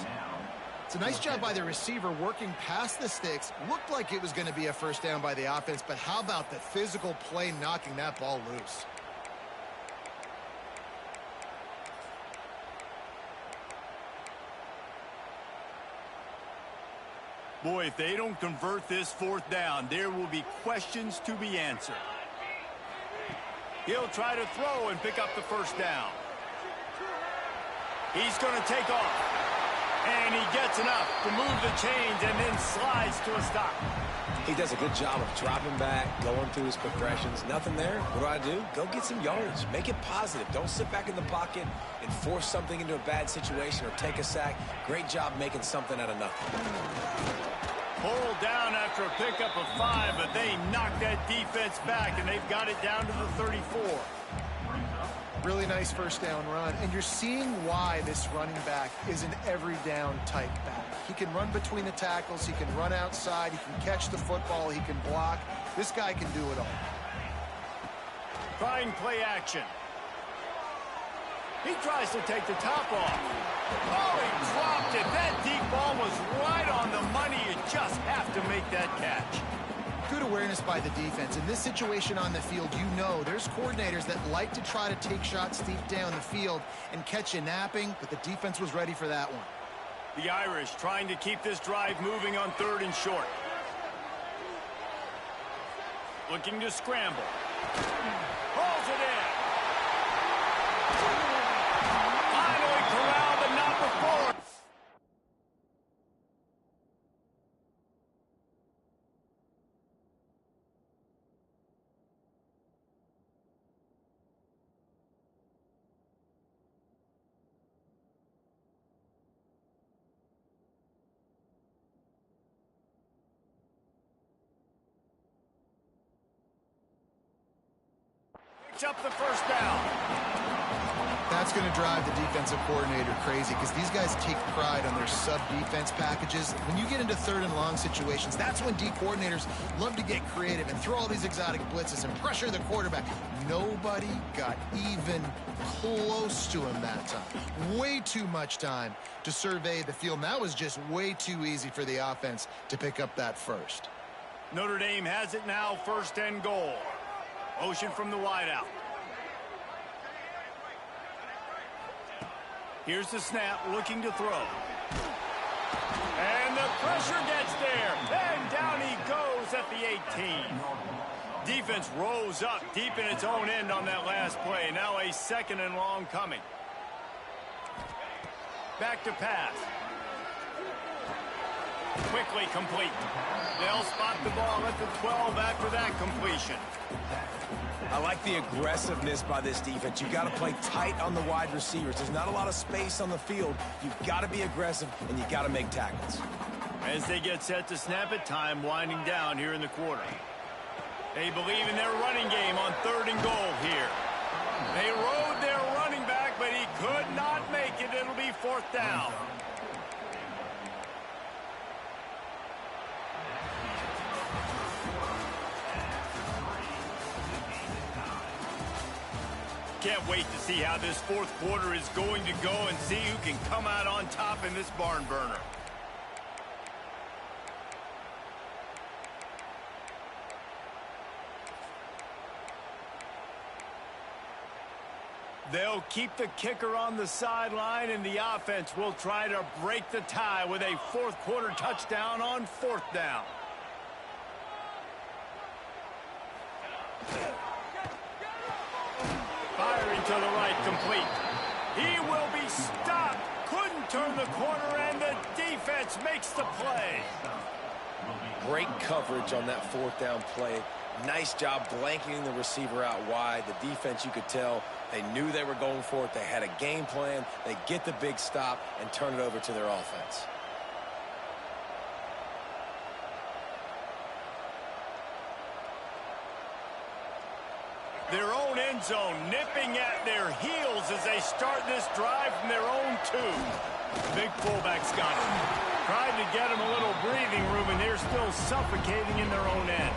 It's a nice job by the receiver working past the sticks. Looked like it was going to be a 1st down by the offense, but how about the physical play knocking that ball loose? Boy, if they don't convert this 4th down, there will be questions to be answered. He'll try to throw and pick up the 1st down. He's going to take off. And he gets enough to move the chains and then slides to a stop. He does a good job of dropping back, going through his progressions. Nothing there. What do? Go get some yardage. Make it positive. Don't sit back in the pocket and force something into a bad situation or take a sack. Great job making something out of nothing. Pulled down after a pickup of 5, but they knocked that defense back, and they've got it down to the 34. Really nice 1st down run, and you're seeing why this running back is an every down type back. He can run between the tackles, he can run outside, he can catch the football, he can block. This guy can do it all. Trying play action. He tries to take the top off. Oh, he dropped it. That deep ball was right on the money. You just have to make that catch. Good awareness by the defense. In this situation on the field, you know there's coordinators that like to try to take shots deep down the field and catch you napping, but the defense was ready for that one. The Irish trying to keep this drive moving on 3rd and short. Looking to scramble. Holds it in. Finally corralled, but not before. Up the first down. That's going to drive the defensive coordinator crazy because these guys take pride on their sub-defense packages. When you get into 3rd and long situations, that's when D coordinators love to get creative and throw all these exotic blitzes and pressure the quarterback. Nobody got even close to him that time. Way too much time to survey the field. And that was just way too easy for the offense to pick up that first. Notre Dame has it now, 1st and goal. Motion from the wideout. Here's the snap, looking to throw. And the pressure gets there. And down he goes at the 18. Defense rose up deep in its own end on that last play. Now a 2nd and long coming. Back to pass. Quickly complete. They'll spot the ball at the 12 after that completion. I like the aggressiveness by this defense. You've got to play tight on the wide receivers. There's not a lot of space on the field. You've got to be aggressive, and you've got to make tackles. As they get set to snap it, time winding down here in the quarter. They believe in their running game on 3rd and goal here. They rode their running back, but he could not make it. It'll be 4th down. Can't wait to see how this 4th quarter is going to go and see who can come out on top in this barn burner. They'll keep the kicker on the sideline, and the offense will try to break the tie with a 4th quarter touchdown on 4th down. Firing to the right, complete. He will be stopped. Couldn't turn the corner, and the defense makes the play. Great coverage on that 4th down play. Nice job blanketing the receiver out wide. The defense, you could tell, they knew they were going for it. They had a game plan. They get the big stop and turn it over to their offense. Their own end zone nipping at their heels as they start this drive from their own 2. Big fullback's got him. Tried to get him a little breathing room, and they're still suffocating in their own end.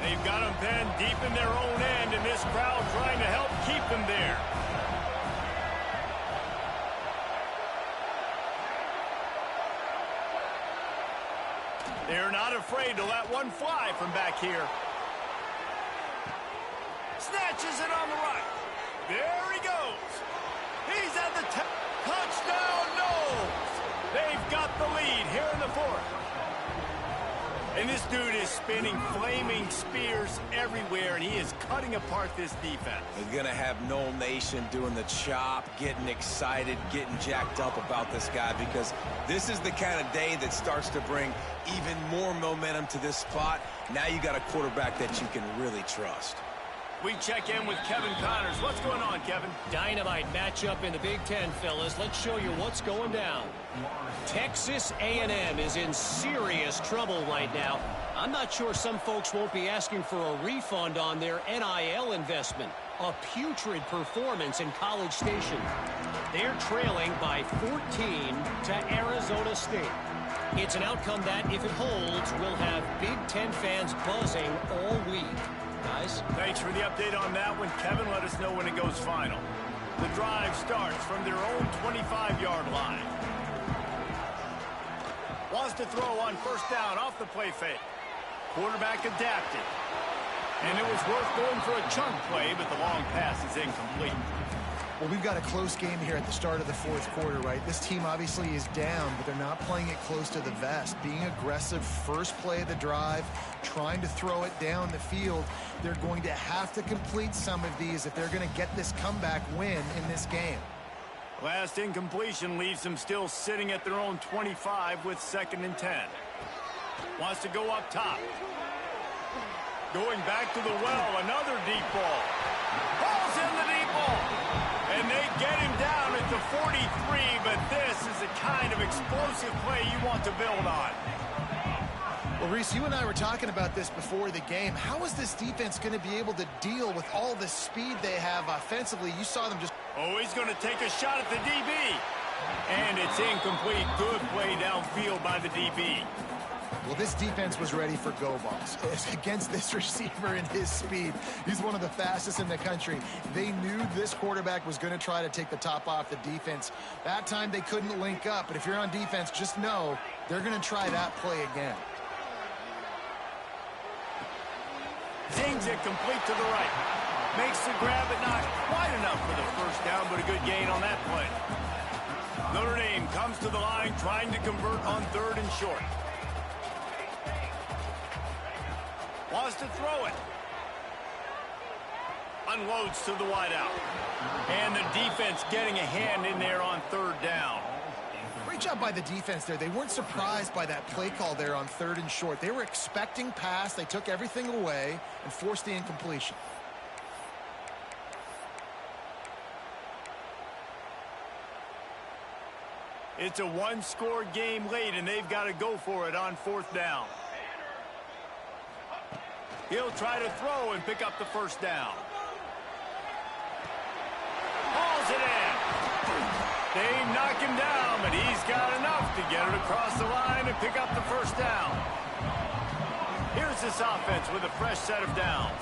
They've got them pinned deep in their own end, and this crowd trying to help keep them there. They're not afraid to let one fly from back here. Snatches it on the right. There he goes. He's at the touchdown, no! They've got the lead here in the 4th. And this dude is spinning flaming spears everywhere, and he is cutting apart this defense. They're going to have Noel Nation doing the chop, getting excited, getting jacked up about this guy, because this is the kind of day that starts to bring even more momentum to this spot. Now you got a quarterback that you can really trust. We check in with Kevin Connors. What's going on, Kevin? Dynamite matchup in the Big Ten, fellas. Let's show you what's going down. Texas A&M is in serious trouble right now. I'm not sure some folks won't be asking for a refund on their NIL investment. A putrid performance in College Station. They're trailing by 14 to Arizona State. It's an outcome that, if it holds, will have Big Ten fans buzzing all week. Guys? Thanks for the update on that one, Kevin. Let us know when it goes final. The drive starts from their own 25-yard line. Wants to throw on first down off the play fake. Quarterback adapted. And it was worth going for a chunk play, but the long pass is incomplete. Well, we've got a close game here at the start of the fourth quarter, right? This team obviously is down, but they're not playing it close to the vest. Being aggressive, first play of the drive, trying to throw it down the field. They're going to have to complete some of these if they're going to get this comeback win in this game. Last incompletion leaves them still sitting at their own 25 with 2nd and 10. Wants to go up top. Going back to the well, another deep ball. Ball's in the deep ball. And they get him down at the 43, but this is the kind of explosive play you want to build on. Well, Reese, you and I were talking about this before the game. How is this defense going to be able to deal with all the speed they have offensively? You saw them just... Oh, he's going to take a shot at the DB. And it's incomplete. Good play downfield by the DB. Well, this defense was ready for go balls against this receiver and his speed. He's one of the fastest in the country. They knew this quarterback was going to try to take the top off the defense. That time they couldn't link up, but if you're on defense, just know they're going to try that play again. Zings it complete to the right. Makes the grab, but not quite enough for the first down, but a good gain on that play. Notre Dame comes to the line trying to convert on 3rd and short. Wants to throw it. Unloads to the wideout. And the defense getting a hand in there on 3rd down. Great job by the defense there. They weren't surprised by that play call there on 3rd and short. They were expecting pass. They took everything away and forced the incompletion. It's a one-score game late, and they've got to go for it on 4th down. He'll try to throw and pick up the first down. Hauls it in. They knock him down, but he's got enough to get it across the line and pick up the first down. Here's this offense with a fresh set of downs.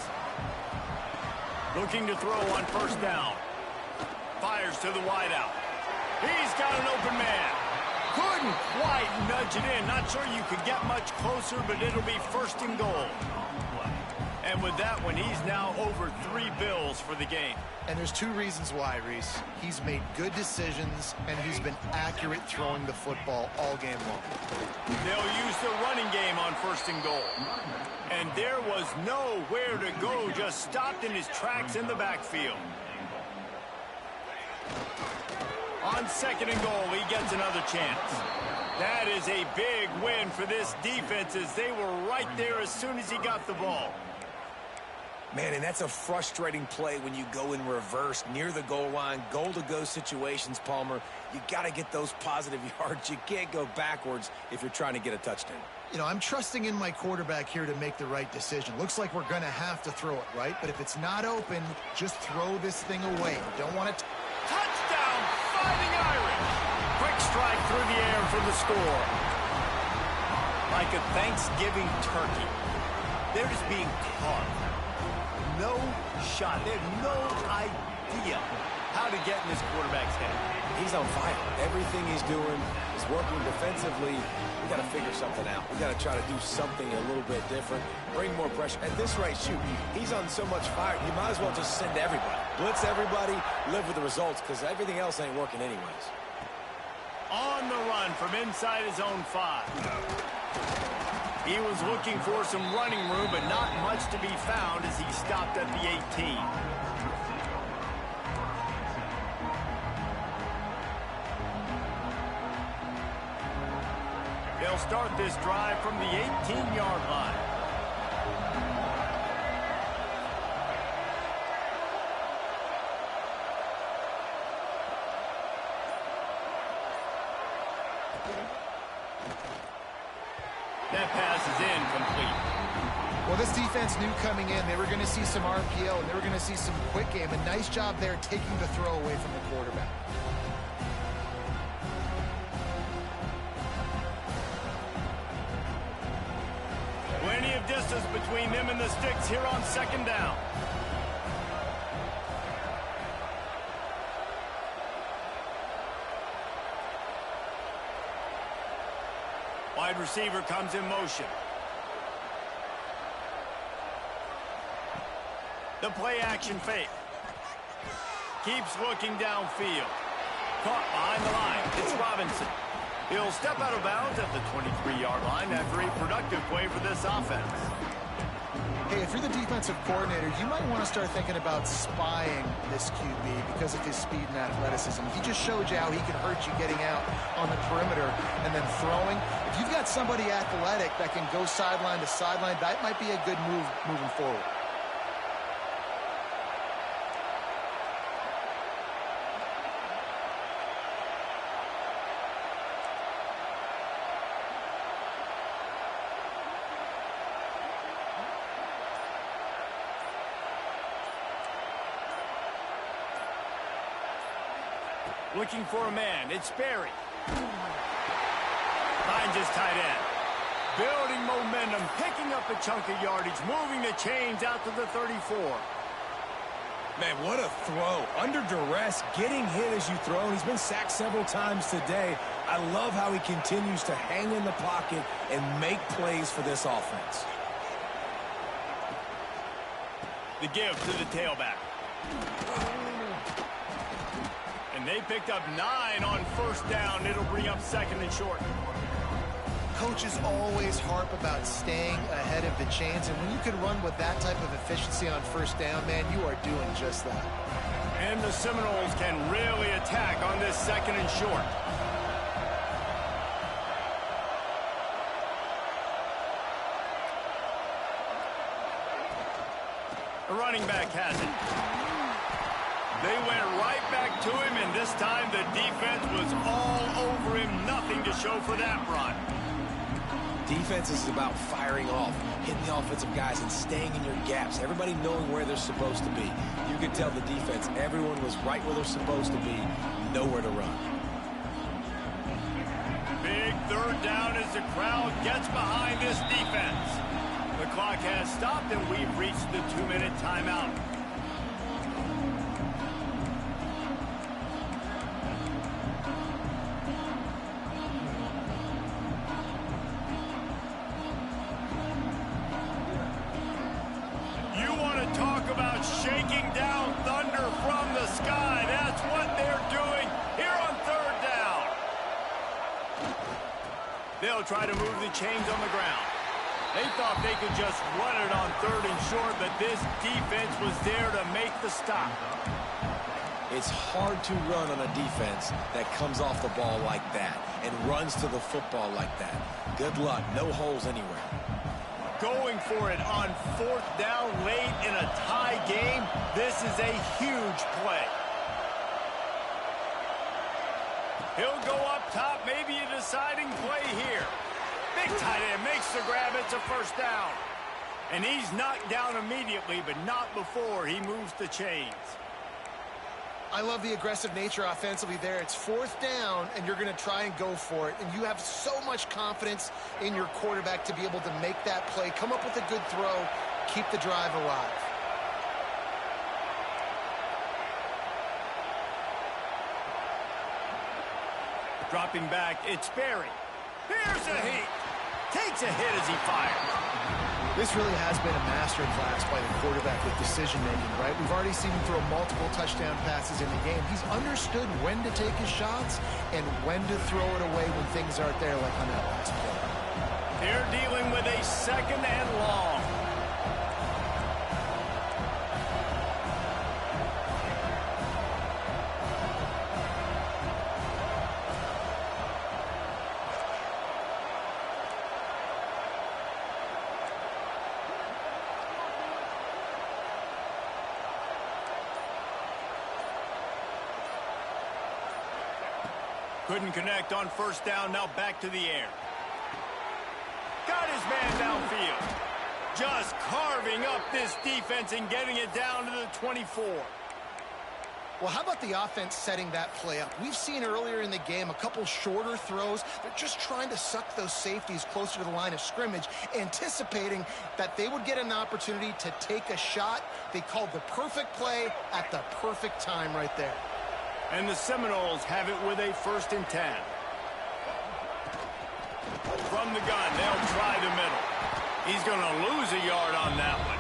Looking to throw on 1st down. Fires to the wideout. He's got an open man. Couldn't quite nudge it in. Not sure you could get much closer, but it'll be 1st and goal. And with that one, he's now over 3 bills for the game. And there's 2 reasons why, Reese. He's made good decisions, and he's been accurate throwing the football all game long. They'll use the running game on 1st and goal. And there was nowhere to go, just stopped in his tracks in the backfield. On 2nd and goal, he gets another chance. That is a big win for this defense as they were right there as soon as he got the ball. Man, and that's a frustrating play when you go in reverse near the goal line, goal-to-go situations, Palmer. You got to get those positive yards. You can't go backwards if you're trying to get a touchdown. You know, I'm trusting in my quarterback here to make the right decision. Looks like we're going to have to throw it, right? But if it's not open, just throw this thing away. You don't want to... Touchdown, Fighting Irish! Quick strike through the air for the score. Like a Thanksgiving turkey. They're just being carved. No shot. They have no idea how to get in this quarterback's head. He's on fire. Everything he's doing is working defensively. We got to figure something out. We got to try to do something a little bit different. Bring more pressure. At this rate, shoot, he's on so much fire. You might as well just send everybody. Blitz everybody, live with the results, because everything else ain't working anyways. On the run from inside his own 5. He was looking for some running room, but not much to be found as he stopped at the 18. They'll start this drive from the 18-yard line. Well, this defense knew coming in they were going to see some RPO and they were going to see some quick game. A nice job there taking the throw away from the quarterback. Plenty of distance between them and the sticks here on second down. Wide receiver comes in motion. The play action fake. Keeps looking downfield. Caught behind the line. It's Robinson. He'll step out of bounds at the 23-yard line after a productive play for this offense. Hey, if you're the defensive coordinator, you might want to start thinking about spying this QB because of his speed and athleticism. He just showed you how he can hurt you getting out on the perimeter and then throwing. If you've got somebody athletic that can go sideline to sideline, that might be a good move moving forward. Looking for a man. It's Barry. Finds his tight end. Building momentum, picking up a chunk of yardage, moving the chains out to the 34. Man, what a throw. Under duress, getting hit as you throw. He's been sacked several times today. I love how he continues to hang in the pocket and make plays for this offense. The give to the tailback. And they picked up 9 on first down. It'll bring up second and short. Coaches always harp about staying ahead of the chains, and when you can run with that type of efficiency on first down, man, you are doing just that. And the Seminoles can really attack on this second and short. The running back has it. They went right back to him, and this time the defense was all over him. Nothing to show for that run. Defense is about firing off, hitting the offensive guys and staying in your gaps. Everybody knowing where they're supposed to be. You could tell the defense, everyone was right where they're supposed to be, nowhere to run. Big third down as the crowd gets behind this defense. The clock has stopped, and we've reached the 2-minute timeout. Shaking down thunder from the sky. That's what they're doing here on third down. They'll try to move the chains on the ground. They thought they could just run it on third and short, but this defense was there to make the stop. It's hard to run on a defense that comes off the ball like that and runs to the football like that. Good luck. No holes anywhere. Going for it on fourth down late in a tie game. This is a huge play. He'll go up top, maybe a deciding play here. Big tight end makes the grab. It's a first down. And he's knocked down immediately, but not before he moves the chains. I love the aggressive nature offensively there. It's fourth down, and you're going to try and go for it. And you have so much confidence in your quarterback to be able to make that play, come up with a good throw, keep the drive alive. Dropping back, it's Barry. Here's a heat. Takes a hit as he fires. This really has been a masterclass by the quarterback with decision-making, right? We've already seen him throw multiple touchdown passes in the game. He's understood when to take his shots and when to throw it away when things aren't there, like on that last play. They're dealing with a second and long. Couldn't connect on first down, now back to the air. Got his man downfield. Just carving up this defense and getting it down to the 24. Well, how about the offense setting that play up? We've seen earlier in the game a couple shorter throws. They're just trying to suck those safeties closer to the line of scrimmage, anticipating that they would get an opportunity to take a shot. They called the perfect play at the perfect time right there. And the Seminoles have it with a 1st and 10. From the gun, they'll try the middle. He's going to lose a yard on that one.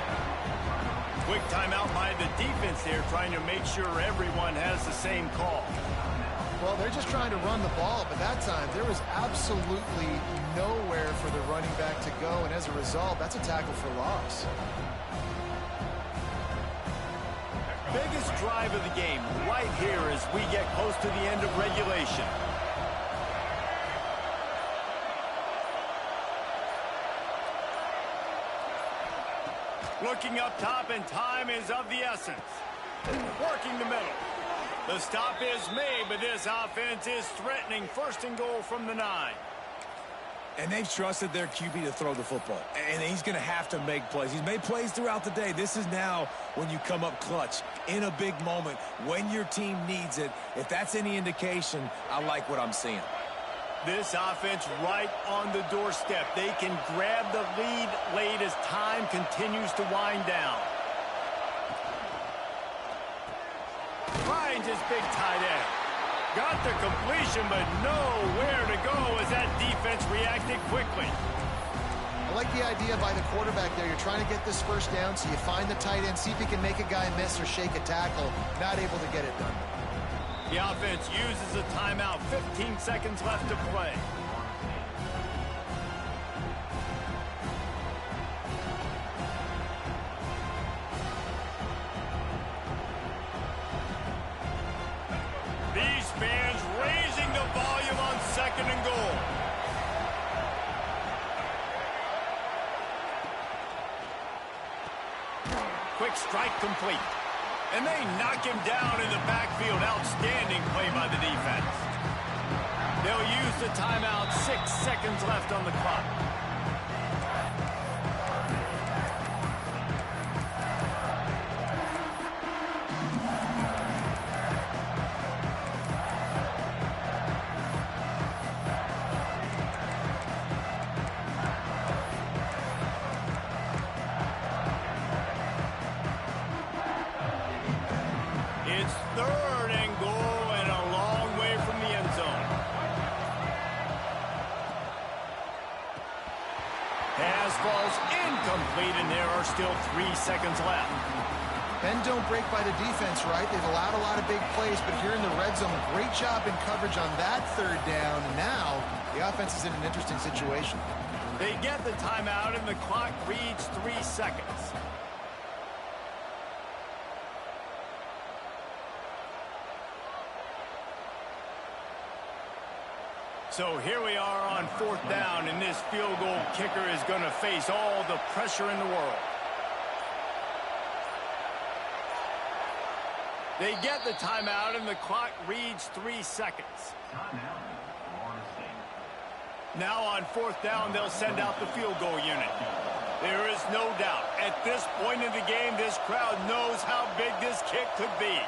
Quick timeout by the defense there, trying to make sure everyone has the same call. Well, they're just trying to run the ball, but that time there was absolutely nowhere for the running back to go, and as a result, that's a tackle for loss. Biggest drive of the game right here as we get close to the end of regulation. Looking up top, and time is of the essence. Working the middle. The stop is made, but this offense is threatening 1st and goal from the 9. And they've trusted their QB to throw the football. And he's going to have to make plays. He's made plays throughout the day. This is now when you come up clutch in a big moment when your team needs it. If that's any indication, I like what I'm seeing. This offense right on the doorstep. They can grab the lead late as time continues to wind down. Finds his big tight end. Got the completion, but nowhere to go as that defense reacted quickly. I like the idea by the quarterback there. You're trying to get this 1st down, so you find the tight end, see if he can make a guy miss or shake a tackle. Not able to get it done. The offense uses a timeout. 15 seconds left to play. These fans raising the volume on 2nd and goal. Quick strike complete. And they knock him down in the backfield. Outstanding play by the defense. They'll use the timeout. 6 seconds left on the clock. It's 3rd and goal and a long way from the end zone. Pass falls incomplete, and there are still 3 seconds left. Bend don't break by the defense, right? They've allowed a lot of big plays, but here in the red zone, great job in coverage on that 3rd down. And now the offense is in an interesting situation. They get the timeout, and the clock reads 3 seconds. So here we are on 4th down, and this field goal kicker is going to face all the pressure in the world. They get the timeout, and the clock reads 3 seconds. Now on 4th down, they'll send out the field goal unit. There is no doubt, at this point in the game, this crowd knows how big this kick could be.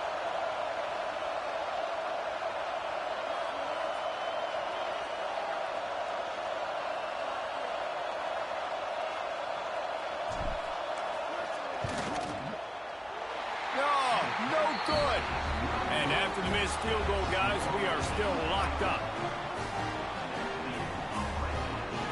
No good. And after the missed field goal, guys, we are still locked up.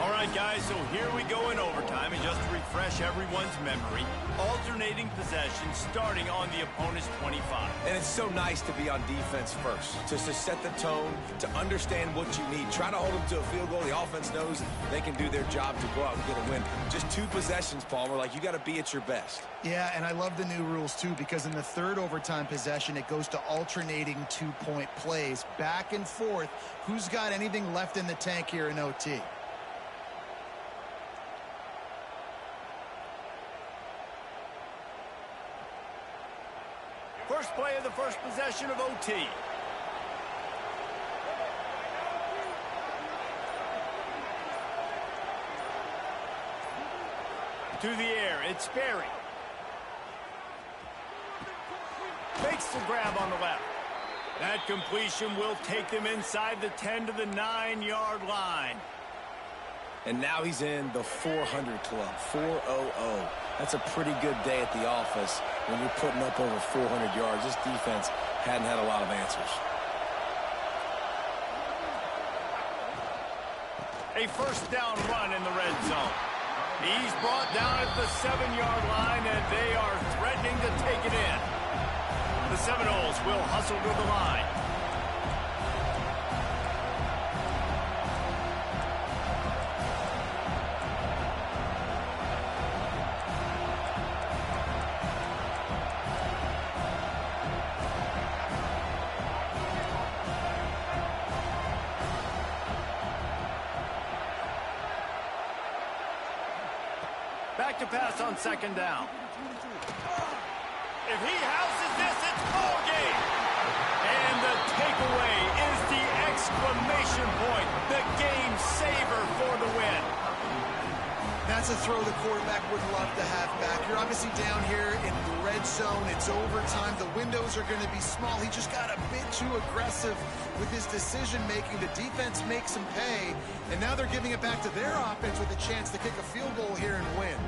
All right, guys, so here we go in overtime. And just to refresh everyone's memory, alternating possession starting on the opponent's 25. And it's so nice to be on defense first, to set the tone, to understand what you need. Try to hold them to a field goal. The offense knows they can do their job to go out and get a win. Just 2 possessions, Palmer. Like, you got to be at your best. Yeah, and I love the new rules, too, because in the 3rd overtime possession, it goes to alternating 2-point plays. Back and forth. Who's got anything left in the tank here in OT? First play of the first possession of OT. To the air, it's Sperry. Makes the grab on the left. That completion will take them inside the 10 to the 9-yard line. And now he's in the 400 club, 400. That's a pretty good day at the office when you're putting up over 400 yards. This defense hadn't had a lot of answers. A first down run in the red zone. He's brought down at the 7-yard line, and they are threatening to take it in. The Seminoles will hustle to the line. Back to pass on second down. If he houses this, it's ball game. And the takeaway is the exclamation point, the game saver for the win. That's a throw the quarterback would love to have back. You're obviously down here in the red zone. It's overtime. The windows are going to be small. He just got a bit too aggressive with his decision-making. The defense makes him pay, and now they're giving it back to their offense with a chance to kick a field goal here and win.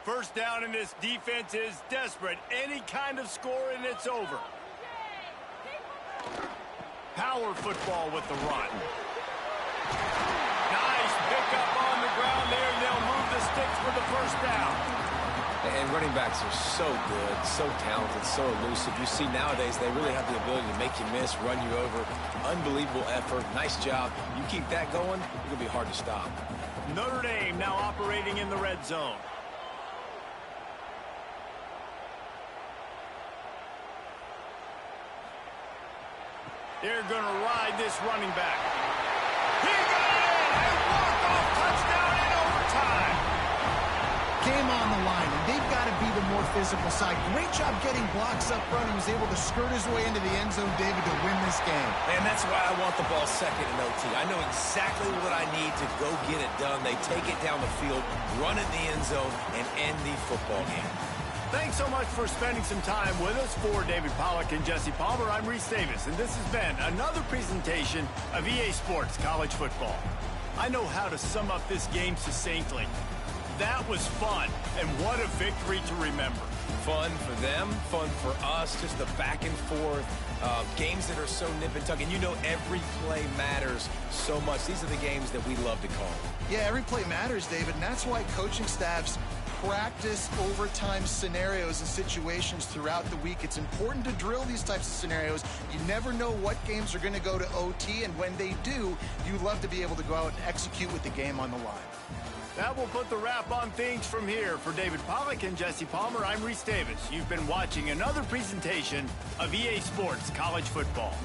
First down, and this defense is desperate. Any kind of score, and it's over. Power football with the run. Nice pickup on the ground there, and they'll move the sticks for the first down. And running backs are so good, so talented, so elusive. You see nowadays they really have the ability to make you miss, run you over. Unbelievable effort. Nice job. You keep that going, it'll be hard to stop. Notre Dame now operating in the red zone. They're going to ride this running back. He got it in! A walk-off touchdown in overtime! Game on the line, and they've got to be the more physical side. Great job getting blocks up front. He was able to skirt his way into the end zone, David, to win this game. And that's why I want the ball second in OT. I know exactly what I need to go get it done. They take it down the field, run in the end zone, and end the football game. Thanks so much for spending some time with us. For David Pollack and Jesse Palmer, I'm Reese Davis, and this has been another presentation of EA Sports College Football. I know how to sum up this game succinctly. That was fun, and what a victory to remember. Fun for them, fun for us, just the back and forth, games that are so nip and tuck. And you know every play matters so much. These are the games that we love to call. Yeah, every play matters, David, and that's why coaching staffs practice overtime scenarios and situations throughout the week. It's important to drill these types of scenarios. You never know what games are going to go to OT, and when they do, you love to be able to go out and execute with the game on the line. That will put the wrap on things from here. For David Pollack and Jesse Palmer, I'm Reese Davis. You've been watching another presentation of EA Sports College Football.